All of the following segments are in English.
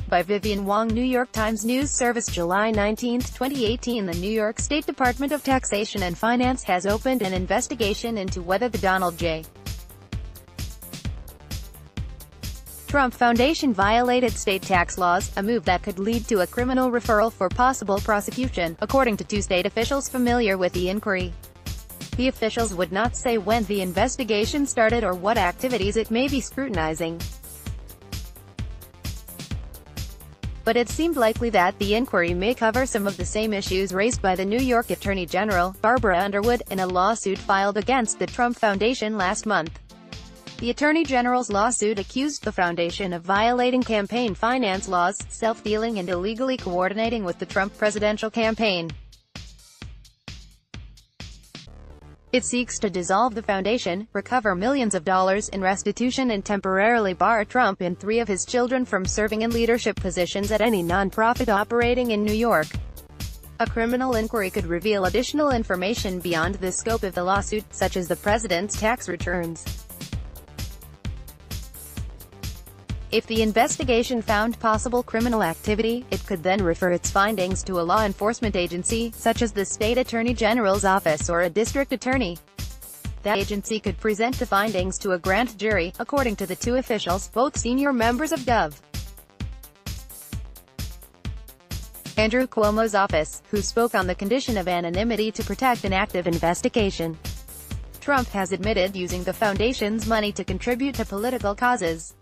by Vivian Wang. New York Times News Service, July 19, 2018. The New York State Department of Taxation and Finance has opened an investigation into whether the Donald J. Trump Foundation violated state tax laws, a move that could lead to a criminal referral for possible prosecution, according to two state officials familiar with the inquiry. The officials would not say when the investigation started or what activities it may be scrutinizing. But it seemed likely that the inquiry may cover some of the same issues raised by the New York Attorney General, Barbara Underwood, in a lawsuit filed against the Trump Foundation last month. The Attorney General's lawsuit accused the foundation of violating campaign finance laws, self-dealing and illegally coordinating with the Trump presidential campaign. It seeks to dissolve the foundation, recover millions of dollars in restitution and temporarily bar Trump and 3 of his children from serving in leadership positions at any nonprofit operating in New York. A criminal inquiry could reveal additional information beyond the scope of the lawsuit, such as the president's tax returns. If the investigation found possible criminal activity, it could then refer its findings to a law enforcement agency, such as the state attorney general's office or a district attorney. That agency could present the findings to a grand jury, according to the two officials, both senior members of Gov. Andrew Cuomo's office, who spoke on the condition of anonymity to protect an active investigation. Trump has admitted using the foundation's money to contribute to political causes.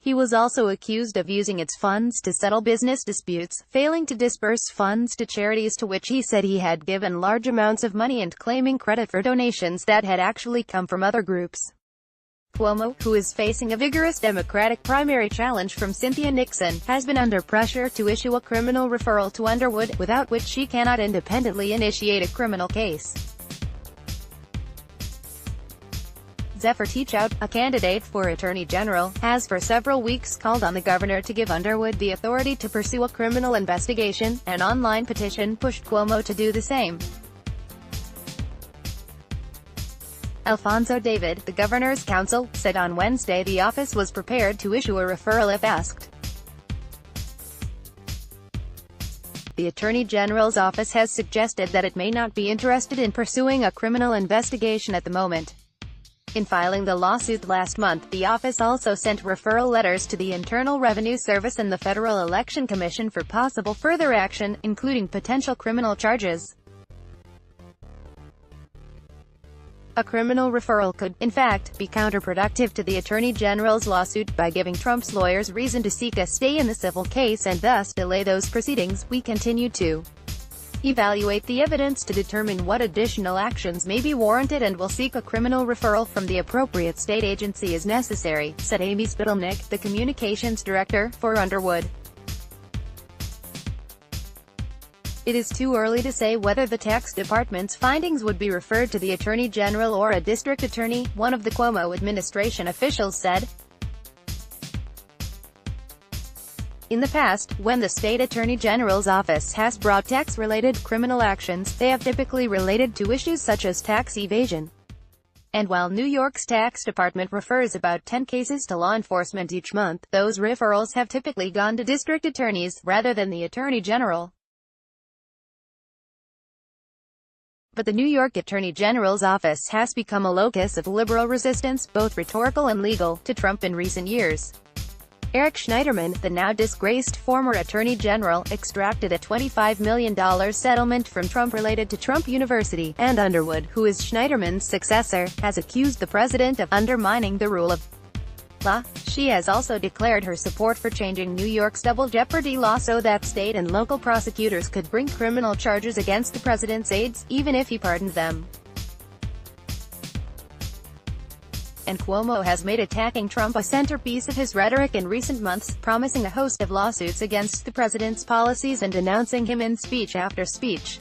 He was also accused of using its funds to settle business disputes, failing to disburse funds to charities to which he said he had given large amounts of money, and claiming credit for donations that had actually come from other groups. Cuomo, who is facing a vigorous Democratic primary challenge from Cynthia Nixon, has been under pressure to issue a criminal referral to Underwood, without which she cannot independently initiate a criminal case. Zephyr Teachout, a candidate for Attorney General, has for several weeks called on the governor to give Underwood the authority to pursue a criminal investigation. An online petition pushed Cuomo to do the same. Alfonso David, the governor's counsel, said on Wednesday the office was prepared to issue a referral if asked. The Attorney General's office has suggested that it may not be interested in pursuing a criminal investigation at the moment. In filing the lawsuit last month, the office also sent referral letters to the Internal Revenue Service and the Federal Election Commission for possible further action, including potential criminal charges. A criminal referral could, in fact, be counterproductive to the Attorney General's lawsuit, by giving Trump's lawyers reason to seek a stay in the civil case and thus delay those proceedings. We continue to evaluate the evidence to determine what additional actions may be warranted and will seek a criminal referral from the appropriate state agency as necessary, said Amy Spitalnick, the communications director for Underwood. It is too early to say whether the tax department's findings would be referred to the Attorney General or a district attorney, one of the Cuomo administration officials said. In the past, when the state attorney general's office has brought tax-related criminal actions, they have typically related to issues such as tax evasion. And while New York's tax department refers about 10 cases to law enforcement each month, those referrals have typically gone to district attorneys, rather than the attorney general. But the New York Attorney General's office has become a locus of liberal resistance, both rhetorical and legal, to Trump in recent years. Eric Schneiderman, the now disgraced former Attorney General, extracted a $25 million settlement from Trump related to Trump University, and Underwood, who is Schneiderman's successor, has accused the president of undermining the rule of law. She has also declared her support for changing New York's double jeopardy law so that state and local prosecutors could bring criminal charges against the president's aides, even if he pardoned them. And Cuomo has made attacking Trump a centerpiece of his rhetoric in recent months, promising a host of lawsuits against the president's policies and denouncing him in speech after speech.